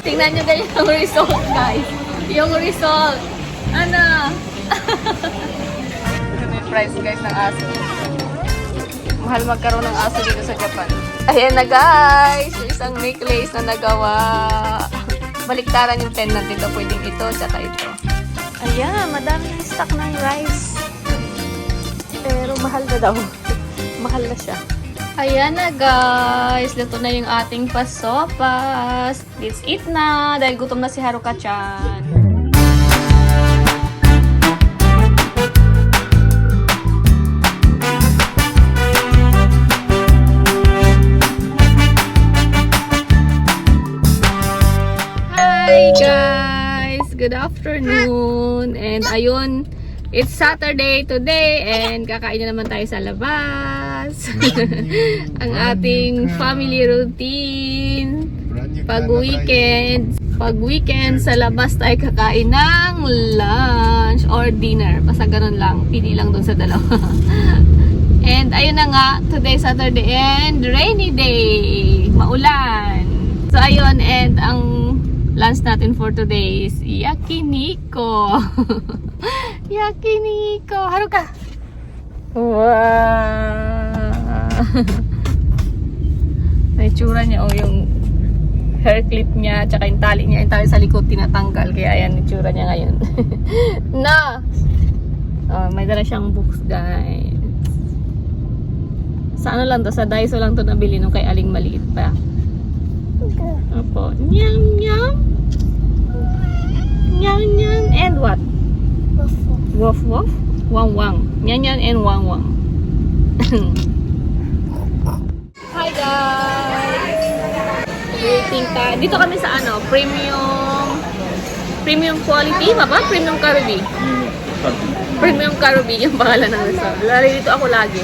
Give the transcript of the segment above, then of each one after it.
Tingnan nyo ganyan yung result, guys. Yung result. Ano? Ito yung price, guys, ng aso. Mahal magkaroon ng aso dito sa Japan. Ayan na, guys. Yung isang necklace na nagawa. Baliktaran yung pendant dito. Pwedeng ito, tsaka ito. Ayan, madami yung stock ng rice. Pero mahal na daw. Mahal na siya. Ayan na, guys. Luto na yung ating pasopas. Let's eat na. Dahil gutom na si Haruka-chan. Hi, guys. Good afternoon. And ayun, it's Saturday today and kakain na naman tayo sa labas. Ang ating family routine. Pag weekend sa labas tayo kakain ng lunch or dinner. Basta ganun lang. Pili lang dun sa dalawa. And ayun na nga, today Saturday and rainy day. Maulan. So ayun, and ang lunch natin for today is yakiniko. Yakiniko. Haruka. Wow. May tsura niya o yung hair clip niya tsaka yung tali niya. Yung tali sa likod tinatanggal. Kaya ayan yung tsura niya ngayon. Na! Oh, may dala siyang books, guys. Sa ano lang to? Sa Daiso lang to nabili nung kay Aling maliit pa. Opo. Nyam nyam. Nyam nyam. And what? Woof woof. Wang wang. Nyam nyam and wang wang. Hi guys. Waiting tayo. Dito kami sa ano? Premium quality. Ba? Premium Karubi. Premium Karubi yung pangalan ng resort. Lalo dito ako lagi.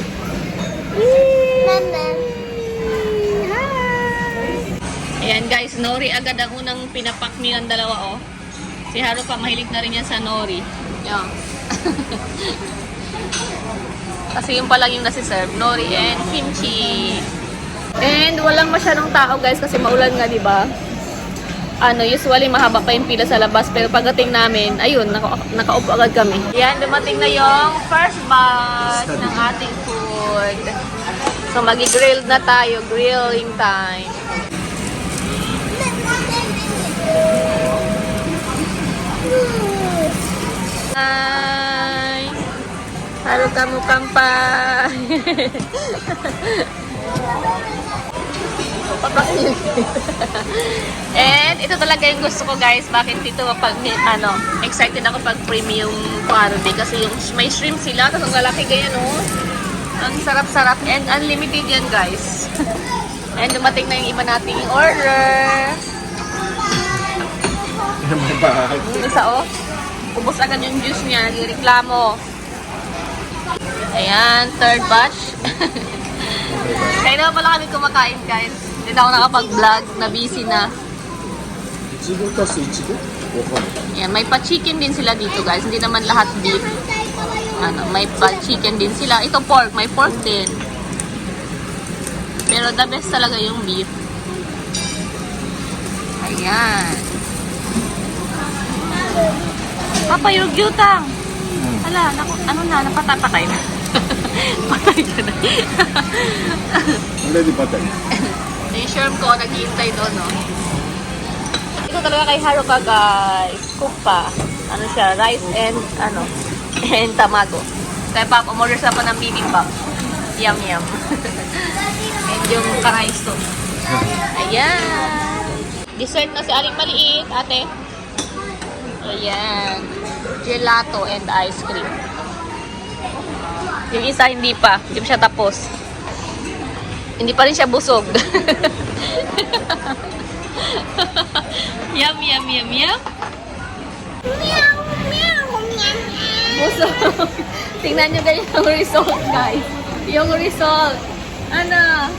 Ayan guys, nori agad ang unang pinapak nilang dalawa, oh. Si Haruka mahilig na rin yan sa nori. Yan. Kasi yung pa lang yung nasi-serve, nori and kimchi. And walang masyadong tao guys kasi maulan nga, di ba? Ano, usually mahaba pa yung pila sa labas pero pagdating namin, ayun, nakaupo agad kami. Yan, dumating na yung first batch ng ating food. So magi-grilled na tayo, grilling time. Hi! Haruka mukhang pa! And ito talaga yung gusto ko guys. Bakit dito pag excited ako pag premium Karubi kasi yung may shrimp sila tapos ang lalaki ganyan oh. Ang sarap-sarap and unlimited yan guys. And dumating na yung iba nating order. Yung isa oh. Ubus agad yung juice niya, nagreklamo. Ayan, third batch. Kaya naman pala kami kumakain guys. Hindi na ako nakapag-vlog, na busy na. Ayan, may pa-chicken din sila dito guys. Hindi naman lahat beef. Ano, may pa-chicken din sila. Ito pork, may pork din. Pero the best talaga yung beef. Ayan. Papa, yung gyutang. Hala, ano na, napatay na. Patay ka na. Already patay. Yung sherm ko, naghihintay doon, no? Ito talaga kay Haruka, guys. Cook pa. Ano siya, rice and, and tamago. Kaya Papa, umorder sa pa ng bibimbap. Yum, yum. And yung ka-rice to. Ayan. Dessert na si Aling maliit, ate. Ayan. Gelato and ice cream. Yung isa hindi pa. Hindi pa siya tapos. Hindi pa rin siya busog. Yum, yum, yum, yum. Meow, meow, meow. Busog. Tingnan nyo ganyan yung result, guys. Yung result. Ano?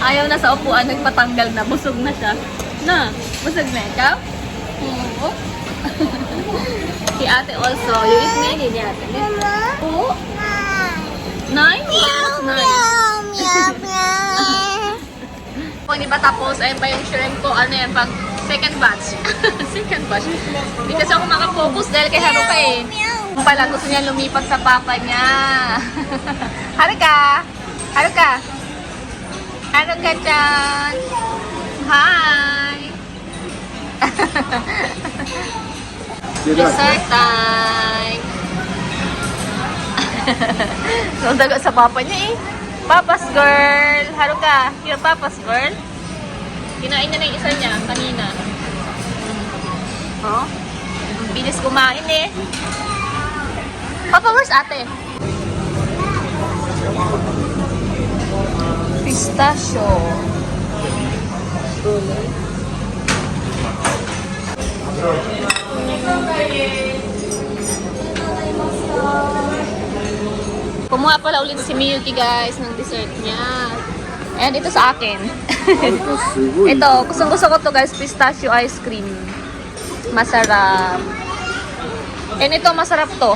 Ayaw na sa upuan. Nagpatanggal na. Busog na siya. Na? Busog na ikaw? Oo. Si ate also. You eat Maggie ni ate. Oo. Nine? Meow, Nine. meow, meow, meow. O pag di ba tapos, ayun pa yung shrimp ko, ano yan, pag second batch. Second batch. Hindi kasi ako makafocus dahil kay Haruka eh. Kung pala, gusto niya lumipat sa papa niya. Haruka! Haruka! Haruka-chan! Hi! Dessert time! So, daga sa papa niya eh. Papa's girl! Haruka, you're Papa's girl? Kinain na yung isa niya kanina. Oh? Ang bilis kumain eh. Papa, where's ate? Pistachio. Kumuha pala ulit si Miyuki guys ng dessert niya. And ito sa akin. Ito, gusto ko to guys, pistachio ice cream. Masarap. And ito, masarap to.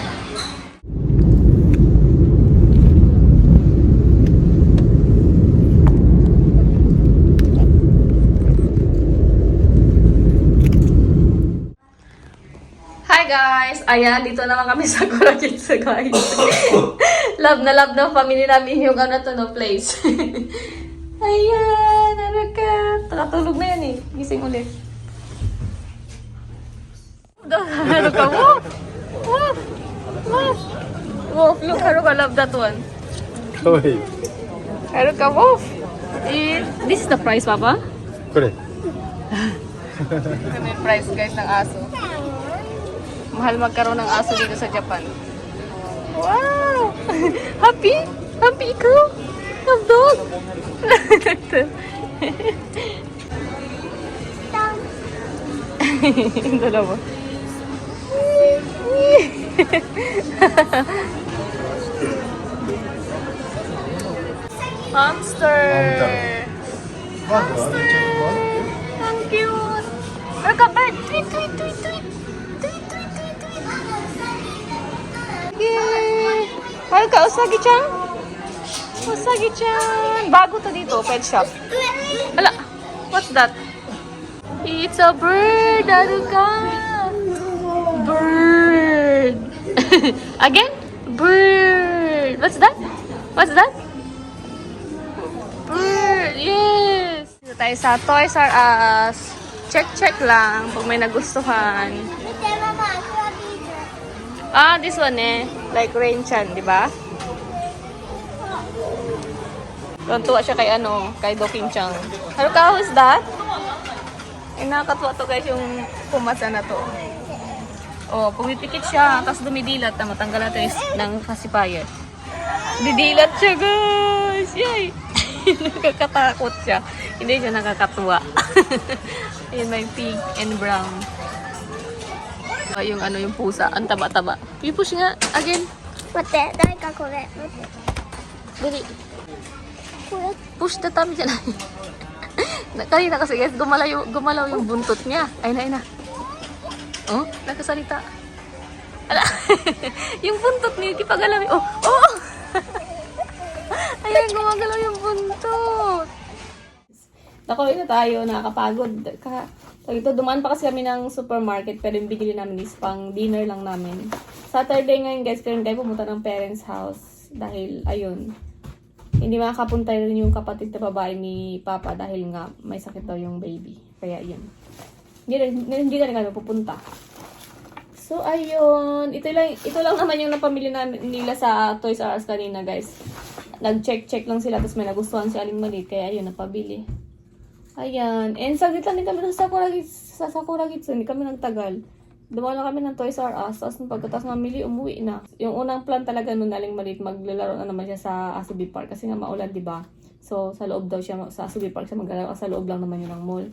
Hi guys! Ayan, dito naman kami sa Kurakitsu guys. Love na family namin yung ano to no place. Ayan, Haruka. Nakatulog na yan eh. Gising ulit. Haruka, woof! Woof! Woof! Woof! Look, Haruka, love that one. Kawaii. Haruka, woof! This is the price, Papa? これ Ito na yung price guys ng aso. Mahal magkaroon ng aso dito sa Japan. Wow! Happy? Happy ikaw? Love dog? Yung dalawa. Hamster! Hamster! Ang cute! Look at bird! Tweet, tweet, tweet, tweet! Tweet, tweet, tweet, tweet! Yay! Mahal ka, Usagi-chan? Usagi-chan! Bago to dito, pet shop. Ala, what's that? It's a bird, Haruka! Bird! Again? Bird! What's that? What's that? Bird! Yes! Dito tayo sa Toys R Us. Check lang pag may nagustuhan. Ah, this one eh. Like Rain-chan, di ba? Tuwa siya kay ano, kay Dokin-chan. Haruka, who is that? Eh, nakakatuwa to guys yung pumasa na to. Oh, pumipikit siya, tapos dumidilat na matanggal natin ng pacifier. Didilat siya guys! Yay! Nakakatakot siya. Hindi siya nakakatuwa. Ayun, may pink and brown. Yung ano, yung pusa. Ang taba-taba. I-push nga. Again. 待って、誰かこれ。待って。 Dali. これ Push the tummy dyan. Kanina kasi guys, gumalaw yung buntot niya. Ayun na. Oh, nakasalita. Ala. Yung buntot niya, di pa galaw. Oh! Oh! Ayan, gumagalaw yung buntot. Nakauwi na tayo, nakakapagod. Ito, dumaan pa kasi kami ng supermarket, pero yung bigili namin is pang dinner lang namin. Saturday ngayon guys, pero tayo pumunta ng parents' house. Dahil, ayun, hindi makakapunta rin yung kapatid na babae ni Papa dahil nga may sakit daw yung baby. Kaya yun. Hindi na rin kami pupunta. So, ayun. Ito lang naman yung napamili nila sa Toys R Us kanina guys. Nag-check lang sila, tapos may nagustuhan si Aling Malit. Kaya ayun, napabili. Ayan. And saglit lang din kami sa Sakuragitsu. Hindi kami nagtagal. Dumaan lang kami ng Toys R Us. Tapos pagkatapos mamili, umuwi na. Yung unang plan talaga nun Aling Malit, maglalaro na naman siya sa Asubi Park. Kasi nga maulan, diba? So, sa loob daw siya, sa Asubi Park siya maglalaro. Sa loob lang naman yun ng mall.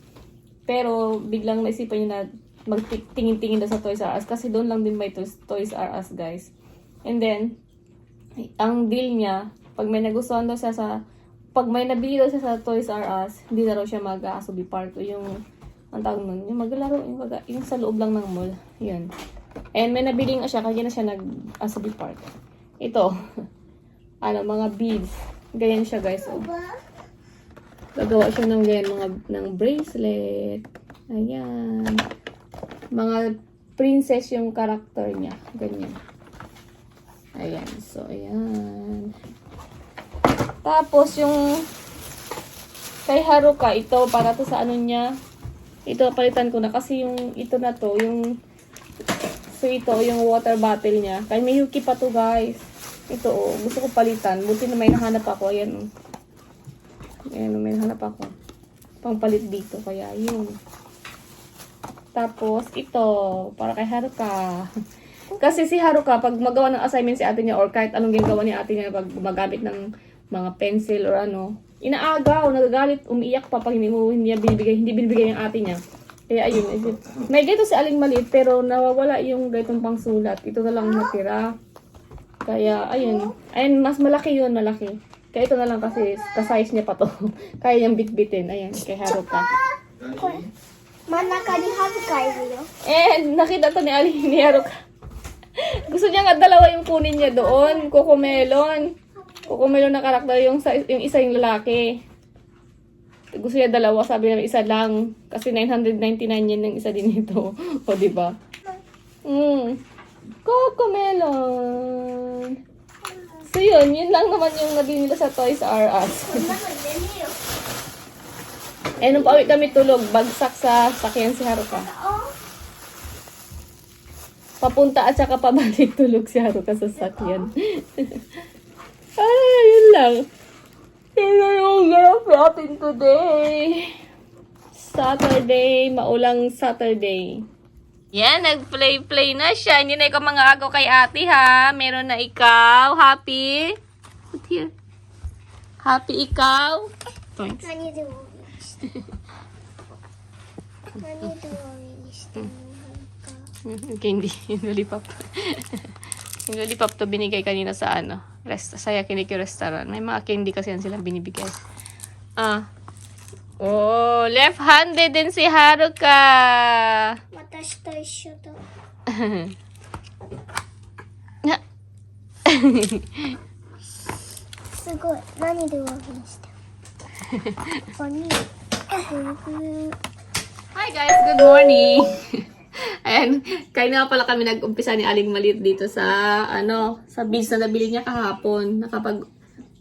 Pero, biglang naisipan niya na magtingin-tingin daw sa Toys R Us. Kasi doon lang din may Toys R Us, guys. And then, ang deal niya, pag may nagustuhan daw siya pag may nabili daw siya sa Toys R Us, hindi na raw siya mag-Asubi Park. O yung, ang tawag nun, yung maglaro, yung sa loob lang ng mall. Yun. And may nabili nga siya, kaya na siya nag-Asubi Park. Ito, mga beads. Ganyan siya, guys. Oh. Gagawa siya ng ganyan, ng bracelet. Ayan. Mga princess yung karakter niya. Ganyan. Ayan. So, ayan. Tapos, yung kay Haruka, ito, para to sa ano niya. Ito, palitan ko na. Kasi yung, ito na to, yung, so ito, yung water bottle niya. Kaya may Yuki pa to, guys. Ito, oh, gusto ko palitan. Buti na may nahanap ako. Ayan, oh. Ayan, oh, may nahanap ako. Pangpalit dito. Kaya, yun. Tapos, ito, para kay Haruka. Kasi si Haruka, pag magawa ng assignment si ate niya, or kahit anong ginagawa ni ate niya, pag gumagamit ng mga pencil or ano, inaagaw, nagagalit, umiiyak pa pag hindi niya binibigay, hindi binibigay ng ate niya. Kaya ayun, may ganito si Aling Maliit, pero nawawala yung ganitong pangsulat. Ito na lang natira. Kaya ayun, mas malaki yun, malaki. Kaya ito na lang kasi ka-size niya pa to. Kaya niyang bitbitin. Ayan, kay Haruka. これ真ん中にハブがいるよ。 And nakita to ni Aling ni Haruka. Gusto niya nga dalawa yung kunin niya doon, Cocomelon. Cocomelon na karakter yung isa yung lalaki. Gusto niya dalawa, sabi namin isa lang. Kasi 999 yan yung isa din ito. O, diba? Cocomelon. So, yun lang naman yung nabili nila sa Toys R Us. こんなの入れねえよ。 Eh, nung pauwi kami tulog, bagsak sa sakyan si Haruka. Papunta at saka pabalik tulog si Haruka sa sakyan. Ay, yun lang. Yun lang yung ganap natin today. Saturday, maulang Saturday. Yan, nag-play na siya. Hindi na ikaw mga agaw kay ate, ha? Meron na ikaw. Happy? Put here. Happy ikaw? Thanks. 何でもいいして。何でもいいしてもなんか。 Candy, yung lollipop. Yung lollipop to binigay kanina sa ano, sa Yakiniku restaurant. May mga candy kasi yan silang binibigay. Oh, left-handed din si Haruka. 私と一緒だ。すごい。何でもいいしても。おに。 Hi guys, good morning. Ayan, kaya na pala kami nag-umpisa ni Aling Maliit dito sa sa beads na nabili niya kahapon.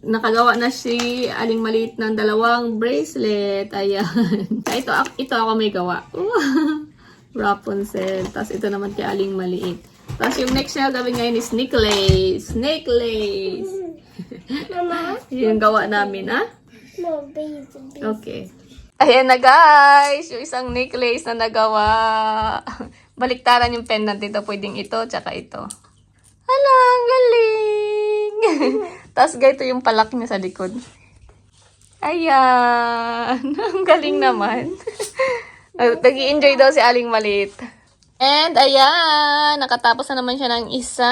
Nakagawa na si Aling Maliit ng 2 bracelet. Ayan. Ito ako may gawa. Rapunzel. Tapos ito naman kay Aling Maliit. Tapos yung next na gawin ngayon is necklace. Necklace. Mama? Yung gawa namin, ha? No, beads. Okay. Ayan na guys, yung isang necklace na nagawa. Baliktaran yung pendant dito, pwedeng ito, tsaka ito. Hala, ang galing! Tapos ganito yung palak niya sa likod. Ayan, ang galing naman. Nag-i-enjoy daw si Aling Maliit. And ayan, nakatapos na naman siya ng isa.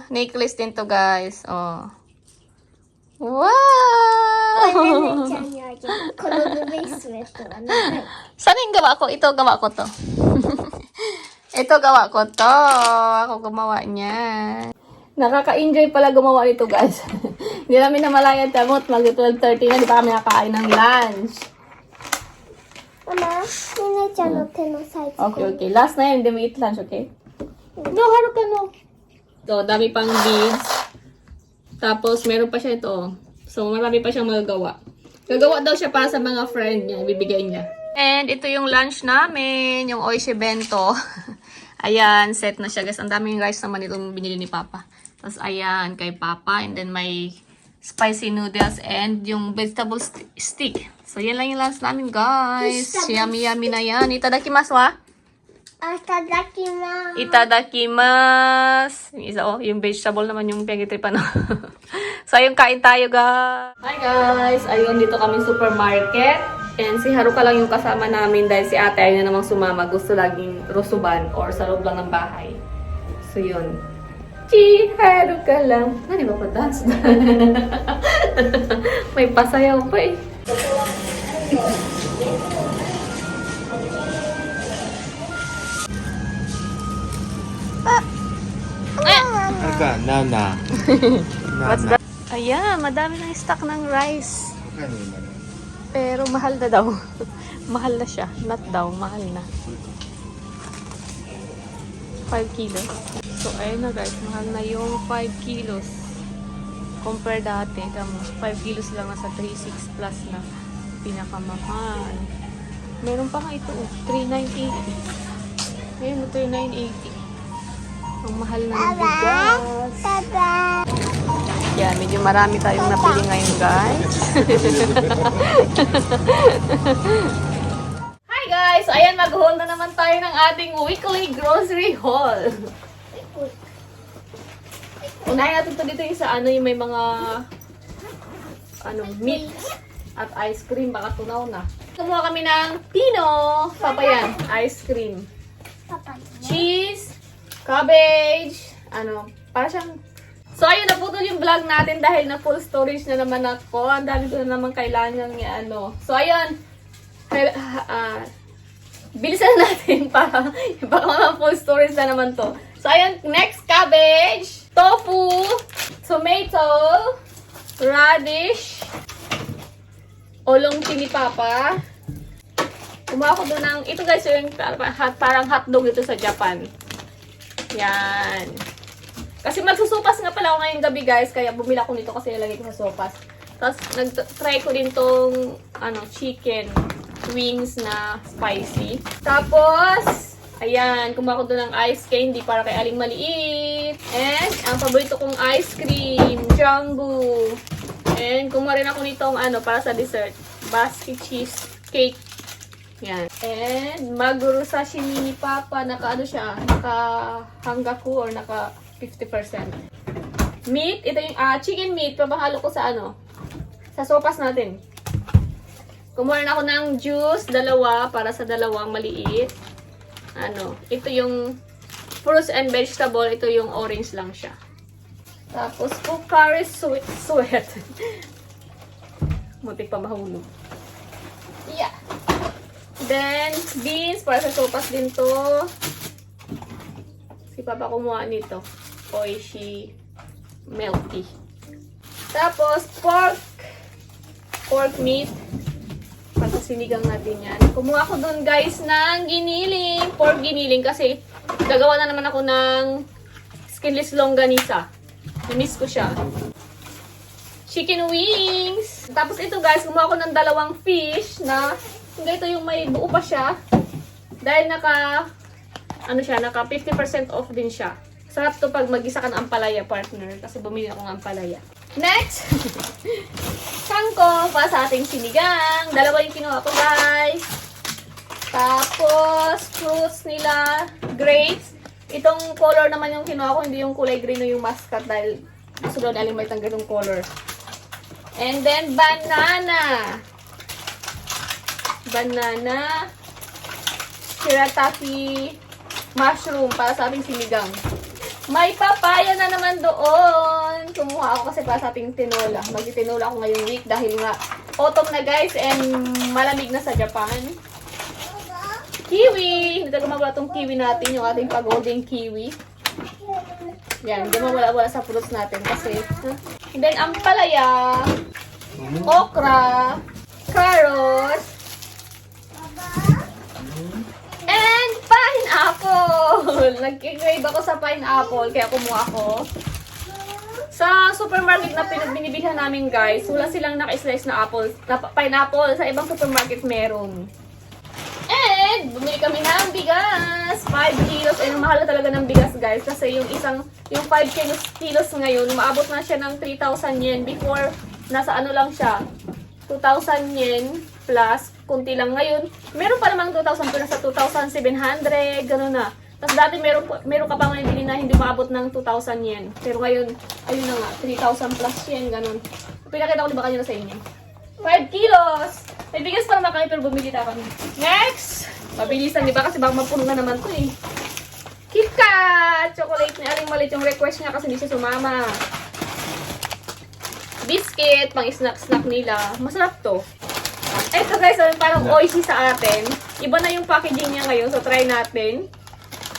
Necklace din to guys. Oh. Wow! ちゃんにあげる。このブレスレットはない。 Sana yung gawa ko? Ito, gawa ko to. Ito, gawa ko to. Ako gumawa niya. Nakaka-enjoy pala gumawa nito, guys. Hindi namin namalayan kamot. Mag-12:30 na. Di pa kami nakain ng lunch. ママ、ねねちゃんの手のサイズ。 Okay, okay. Last na yun. Hindi mo eat lunch, okay? No, Haruka, no. So, dami pang beads. Tapos, meron pa siya ito. So, marami pa siyang magagawa. Gagawa daw siya para sa mga friend niya. Ibibigay niya. And ito yung lunch namin. Yung oishi bento. Ayan, set na siya guys. Ang daming rice naman itong binili ni Papa. Tapos, ayan, kay Papa. And then, may spicy noodles and yung vegetable stick. So, yan lang yung lunch namin guys. Yummy, yummy na yan. Itadakimasu wa? いただきます。 Itadakimasu. Yung isa, yung vegetable naman yung pinag-itripan. So, ayun, kain tayo, guys. Hi, guys. Ayun, dito kami supermarket. And si Haruka lang yung kasama namin dahil si ate ay na namang sumama. Gusto laging rusuban or sa loob lang ng bahay. So, yun. Chi, Haruka lang. Ano ba pa dance? May pasayaw pa eh. Aka, Nana. What's that? Ayan, madami ng stock ng rice. Pero mahal na daw. Mahal na siya. Not daw, mahal na. 5 kilos. So, ayun na guys. Mahal na yung 5 kilos. Compare dati. 5 kilos lang nasa 3.6 plus na. Pinakamahal. Meron pa nga ito. 3.980. Ngayon, 3.980. Ang mahal na ng bigas. Yan, medyo marami tayong napili ngayon, guys. Hi, guys! So, ayan, mag-haul na naman tayo ng ating weekly grocery haul. Unahin natin ito dito yung sa ano, yung may mga meat at ice cream. Baka tunaw na. Kumuha kami ng Pino Papayan ice cream. Cheese, cabbage, para siyang... So, ayun, naputol yung vlog natin dahil na full storage na naman ako. Ang dami ko na naman kailangan ng So, ayun, bilisan na natin para baka mga full storage na naman to. So, ayun, next, cabbage, tofu, tomato, radish, olong tinipapa. Kumuha ko doon ng, ito guys, yung parang hotdog ito sa Japan. Yan. Kasi magsusupas nga pala ako ngayong gabi guys, kaya bumila ko nito kasi nilagay ko sa sopas. Tapos nag-try ko din tong chicken wings na spicy. Tapos, ayan, kumuha ko doon ng ice candy para kay Aling Maliit. And, ang paborito kong ice cream, Jumbo. And, kumuha rin ako nitong para sa dessert, basket cheese cake. Yan. And, maguro sashimi ni Papa, naka hanggaku or naka 50%. Meat, ito yung chicken meat, pabahalo ko sa sa sopas natin. Kumuha na ako ng juice, 2 para sa 2 maliit. Ito yung fruits and vegetable, ito yung orange lang siya. Tapos, Pocari Sweat. Muntik pa mahulog. Yeah. Then, beans, para sa sopas din to. Si Papa kumuha nito. Oishi milk tea. Tapos, pork meat. Para sinigang natin yan. Kumuha ko dun guys ng giniling. Pork giniling kasi gagawa na naman ako ng skinless longganisa. Namiss ko siya. Chicken wings. Tapos ito guys, kumuha ko ng 2 fish na ito yung may buo pa siya. Dahil naka 50% off din siya. Sarap to pag mag-isa ka ng ampalaya, partner. Kasi bumili ako ng ampalaya. Next! Kangkong para sa ating sinigang. 2 yung kinuha ko, guys. Tapos, fruits nila, grapes. Itong color naman yung kinuha ko, hindi yung kulay green o yung muscat dahil gusto daw naling may tanggap yung color. And then, banana. Shirataki mushroom para sa ating sinigang. May papaya na naman doon. Kumuha ako kasi para sa ating tinola. Magtitinola ako ngayong week dahil nga autumn na guys and malamig na sa Japan. Kiwi! Hindi talaga mawala itong kiwi natin, yung ating pag-golden kiwi. Yan, hindi mawala-wala sa fruits natin kasi. And then, ampalaya, okra, carrots, and pineapple! Nag-crave ako sa pineapple, kaya kumuha ako. Sa supermarket na binibilhan namin guys, wala silang naka-slice na pineapple. Sa ibang supermarket meron. And, bumili kami ng bigas. 5 kilos. Ay, mahal na talaga ng bigas guys. Kasi yung 5 kilos ngayon, maabot na siya ng 3,000 yen. Before, nasa lang siya, 2,000 yen plus, kunti lang ngayon. Meron pa namang 2,000 pero nasa 2,700, gano'n na. Tapos dati meron ka pa ngayon din na hindi maabot ng 2,000 yen. Pero ngayon, ayun na nga, 3,000 plus yen, gano'n. Pinakita ko di ba kanina sa inyo? 5 kilos! May bigas pa naman kami pero bumili na kami. Next! Mabilisan, di ba? Kasi baka mapuno na naman to eh. KitKat! Chocolate ni Aling Malit yung request niya kasi hindi siya sumama. Biscuit, pang snack-snack nila. Masarap to. Ito guys, parang oishi sa atin. Iba na yung packaging niya ngayon, so try natin.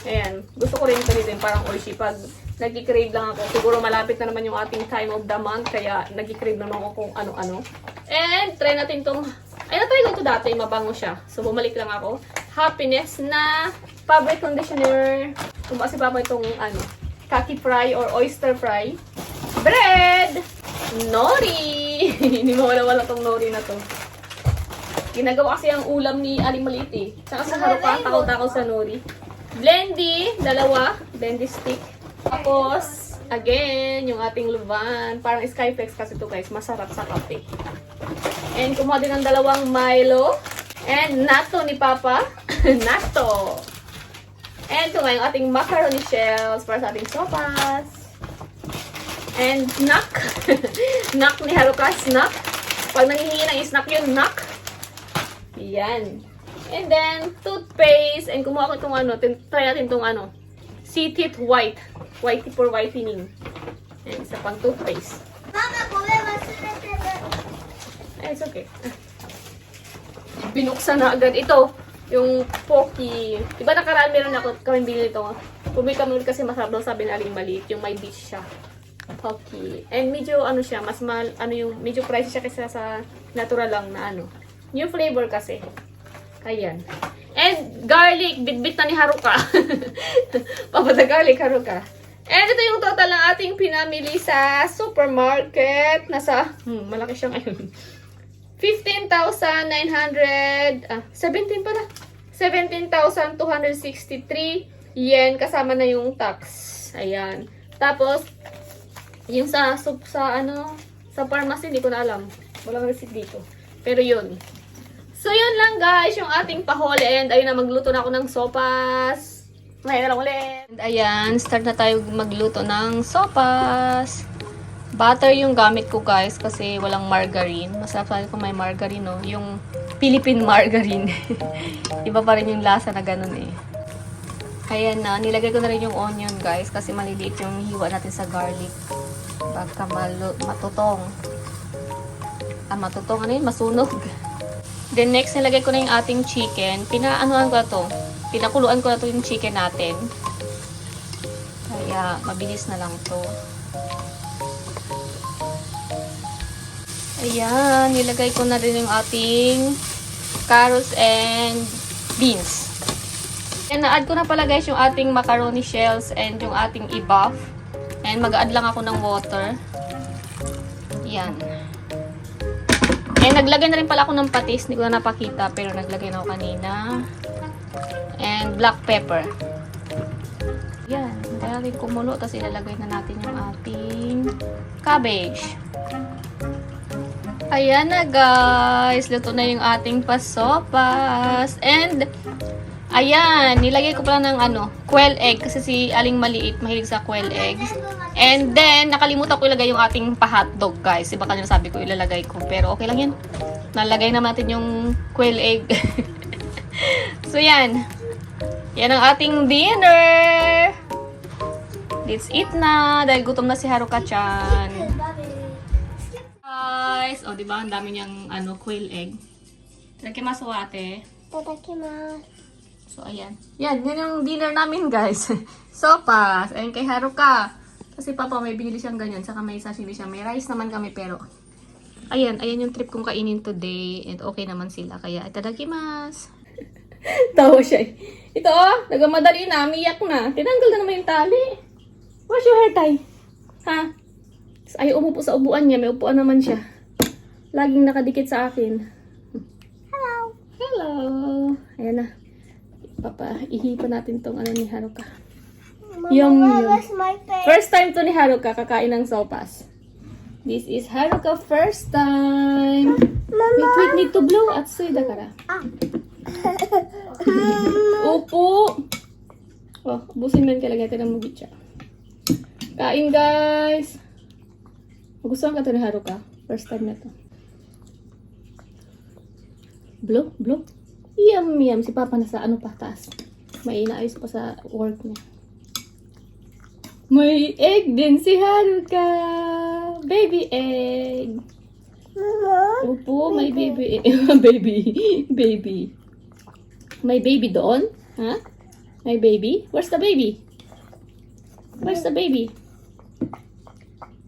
Ayan, gusto ko rin ito dito yung parang oishi. Pag nag-crave lang ako, siguro malapit na naman yung ating time of the month, kaya nag-crave naman ako kung ano-ano. And try natin tong Ay, natry ko ito dati. Mabango siya. So, bumalik lang ako. Happiness na fabric conditioner. Kung si Papa itong, kaki fry or oyster fry. Bread! Nori! Hindi mawala-wala tong nori na to. Ginagawa kasi ang ulam ni Aling Maliit eh. Saka sa Haruka, takaw-takaw sa nori. Blendy, dalawa. Blendy stick. Tapos, again, yung ating luban. Parang Skyflex kasi ito guys. Masarap sa kape. And kumuha din ng dalawang Milo. And natto ni Papa. Natto! And ito nga yung ating macaroni shells para sa ating sopas. And snack. Snack ni Haruka. Snack. Pag nangihingi ng snack yun, snack. Yan. And then, toothpaste. And kumuha ko itong try natin itong C-Teeth White. Whitey for whitening. And isa pang toothpaste. Mama, wasurete na. Eh, it's okay. Binuksan na agad. Ito, yung Pocky. Diba nakaraan meron kami binili ito. Pumili kami kasi masarap daw sabi na Aling Maliit. Yung may beach siya. Pocky. And medyo siya, mas yung medyo pricey siya kasi sa natural lang na New flavor kasi. Ayan. And garlic, bitbit na ni Haruka. Papada garlic, Haruka. And ito yung total ng ating pinamili sa supermarket. Nasa, malaki siya ngayon. 15,900, 17 pala. 17,263 yen kasama na yung tax. Ayan. Tapos, yung sa pharmacy, hindi ko na alam. Walang receipt dito. Pero yun. So, yun lang guys, yung ating pahole. And ayun na, magluto na ako ng sopas. Ngayon na lang ulit. And ayan, start na tayo magluto ng sopas. Butter yung gamit ko guys kasi walang margarine. Masarap sa kung may margarine, no? Yung Philippine margarine. Iba pa rin yung lasa na ganun eh. Ayan na, nilagay ko na rin yung onion guys kasi maliliit yung hiwa natin sa garlic. Baka matutong. Matutong ano yun? Masunog. Then next, nilagay ko na yung ating chicken. Pinakuluan ko na to yung chicken natin. Kaya, mabilis na lang to. Ayan, nilagay ko na rin yung ating carrots and beans. And na-add ko na pala guys yung ating macaroni shells and yung ating i-buff. And mag-add lang ako ng water. Ayan. And naglagay na rin pala ako ng patis. Hindi ko na napakita pero naglagay na ako kanina. And black pepper. Ayan. Hintayin natin kumulo. Tapos ilalagay na natin yung ating cabbage. Ayan na guys. Luto na yung ating pasopas. And ayan. Nilagay ko pala ng quail egg. Kasi si Aling Maliit mahilig sa quail eggs. And then, nakalimutan ko ilagay yung ating pa-hotdog, guys. Iba kanina sabi ko ilalagay ko. Pero okay lang yan. Nalagay naman natin yung quail egg. So, yan. Yan ang ating dinner. Let's eat na. Dahil gutom na si Haruka-chan. Guys. O, diba? Ang dami niyang quail egg. Tadakimasu ate. Tadakimasu. So, ayan. Yan yung dinner namin, guys. Sopas. Ayan kay Haruka. Kasi Papa may binili siyang ganyan. Saka may sashimi siya. May rice naman kami pero ayan yung trip kong kainin today. And okay naman sila. Kaya itadakimasu. Tawa siya eh. Ito nagamadali na. Miyak na. Tinanggal na naman yung tali. Where's your hair tie? Ha? Ayaw umupo sa upuan niya. May upuan naman siya. Laging nakadikit sa akin. Hello. Hello. Ayan na. Papa, ihipa natin tong ni Haruka. Yum, Mama, yum. where's my face? First time to ni Haruka kakain ng sopas. This is Haruka first time. Wait, need to blow at suida kara. Upo. Oh, busin man kailangan natin ng mugitsa. Kain guys. Magustuhan ka to ni Haruka. First time na to. Blow. Yum. Si Papa nasa pa taas. May inaayos pa sa work niya. May egg din si Haruka. Baby egg. Mama. Opo, may baby egg. baby. May baby doon? Ha? May baby? Where's the baby?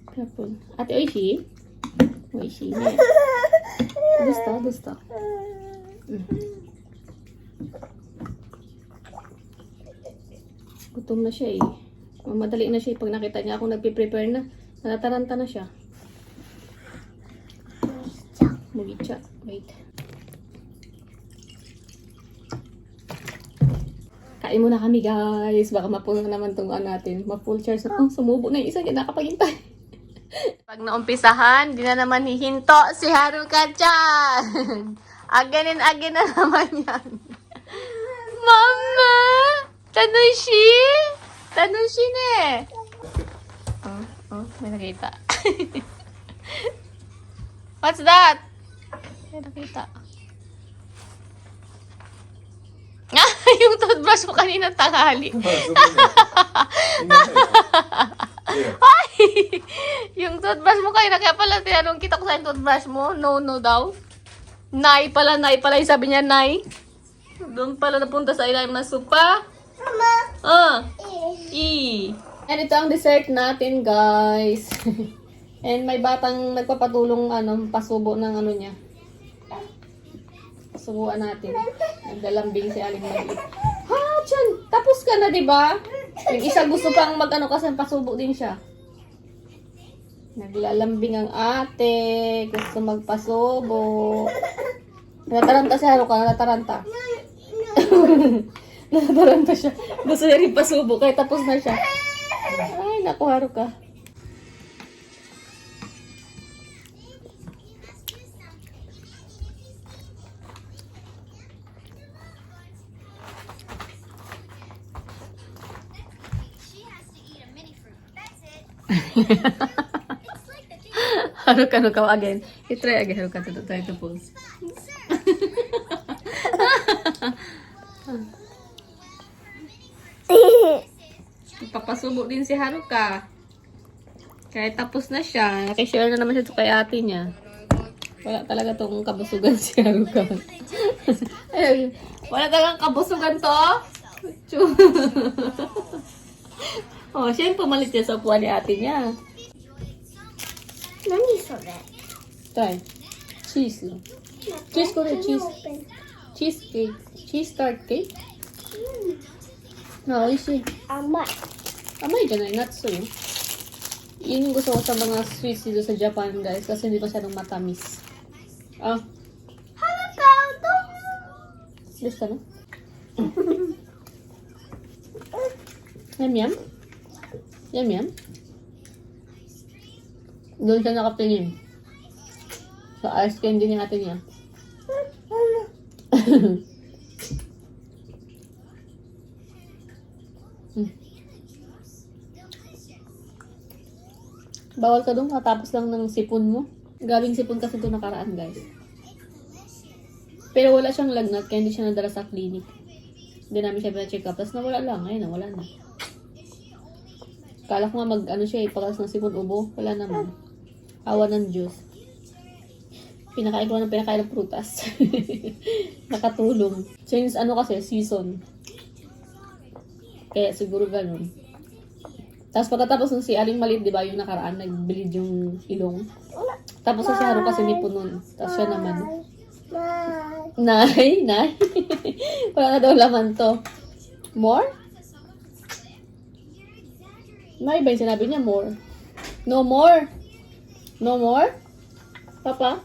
Careful. Ate Oishi? 美味しいね。どうしたどうしたGutom na siya eh. Madali na siya pag nakita niya ako nagpe-prepare na. Natataranta na siya. Mugicha. Wait. Kain muna kami guys. Baka mapuno naman itong natin. Ma-full charge na. Oh, sumubo na yung isa. Hindi nakapagintay. Pag naumpisahan, di na naman hihinto si Haruka-chan. Again and again na naman yan. Mama! Tanushi! Tanushi ne! May nakita. What's that? May nakita. Yung toothbrush mo kanina tanghali. Ay! Yung toothbrush mo kanina, kaya pala tinanong kita ko sa yung toothbrush mo. No daw. Nay pala yung sabi niya, Nay. Doon pala napunta sa ilalim ng sopa. Mama. And ito ang dessert natin, guys. And may batang nagpapatulong pasubo ng niya. Pasubuan natin. Naglalambing si Aling Maliit. Ha, Chan! Tapos ka na, di ba? Yung isa gusto pang kasi pasubo din siya. Naglalambing ang ate. Gusto magpasubo. Nataranta si Haruka. Nataranta. Nataranta siya. Gusto niya rin pasubo. Kaya tapos na siya. Ay, naku, Haruka. Haruka again. You try again, Haruka, to try to pose. Papasubo din si Haruka. Kaya tapos na siya. Nakishare na naman siya kay ate niya. Wala talaga tong kabusugan si Haruka. Ay, wala talagang kabusugan to. Oh, siya yung pumalit niya sa upuan ni ate niya. 何それ Try. Cheese. Cheese ko rin, cheese. Cheese cake. Cheese tart cake? Ah, oishi. 甘い Amay dyan ay nuts yun. Yun yung gusto ko sa mga sweets dito sa Japan, guys. Kasi hindi masyadong matamis. Ah. Gusto na? Yum yum? Yum yum? Doon siya nakatingin. Sa ice candy ni ate niya. Bawal ka doon, matapos lang ng sipon mo. Gabing sipon kasi ito nakaraan, guys. Pero wala siyang lagnat, kaya hindi siya nadala sa clinic. Hindi namin siya pina-check up. Tapos nawala lang, ayun, nawala na. Kala ko nga siya, ipakas ng sipon ubo. Wala naman. Awa ng Diyos. Pinakain ko ng prutas. Nakatulong. Since kasi, season. Kaya siguro ganun. Tapos pagkatapos ng si Aling Maliit, di ba, yung nakaraan, nag-bleed yung ilong. Tapos si Haruka sinipon nun. Tapos siya naman. Nay. Wala na daw laman to. More? Nay ba yung sinabi niya? More. No more. No more? Papa?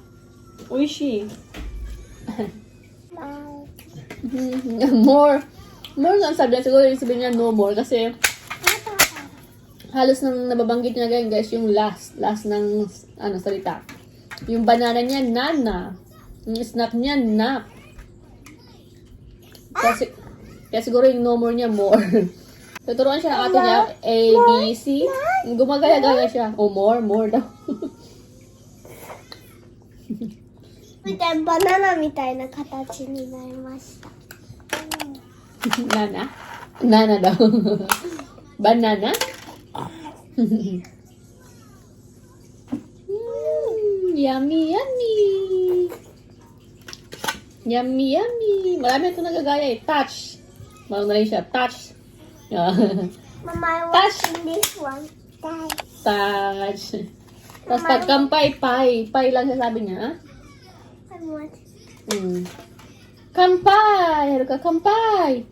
Oishi. More. More nga ang sabi niya. Siguro yung sabi niya no more kasi halos nang nababanggit niya ganyan, guys, yung last ng salita. Yung banana niya, nana. Yung snack niya, nap. Kaya siguro yung no more niya, more. Tuturuan siya ng ate niya, A, B, C. Gumagaya-gaya siya. O, more daw. みたいバナナみたいな形になりました。 Nana? Nana daw. Banana? Yummy. Marami ito nagagaya eh. Touch. Marami na rin siya. Touch. Mama, I watching this one. Dad. Touch. Tapos pagkampay, pie. Pie lang sasabi niya, ha? I want. Kampay! Ano ka, kampay?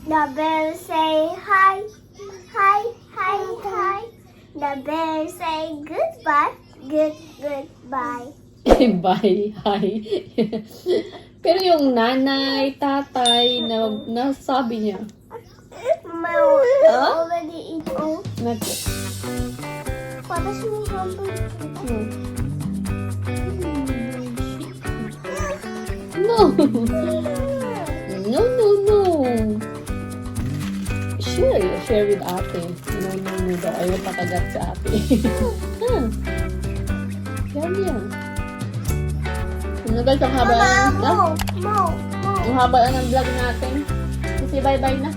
The bear say hi, hi, hi, hi. The bear say goodbye, goodbye. Bye, hi. Pero yung nanay, tatay, na nasabi niya. Mo, Huh? already eat all. Nag- What is my humble? No. No, no, no. Share with ate. No, no, no daw. Ayaw pakagat sa ate. Huh. Yan. Ano guys, ang haba Mama, na? mo, mo. Ang haba na ng vlog natin. Kasi bye-bye na.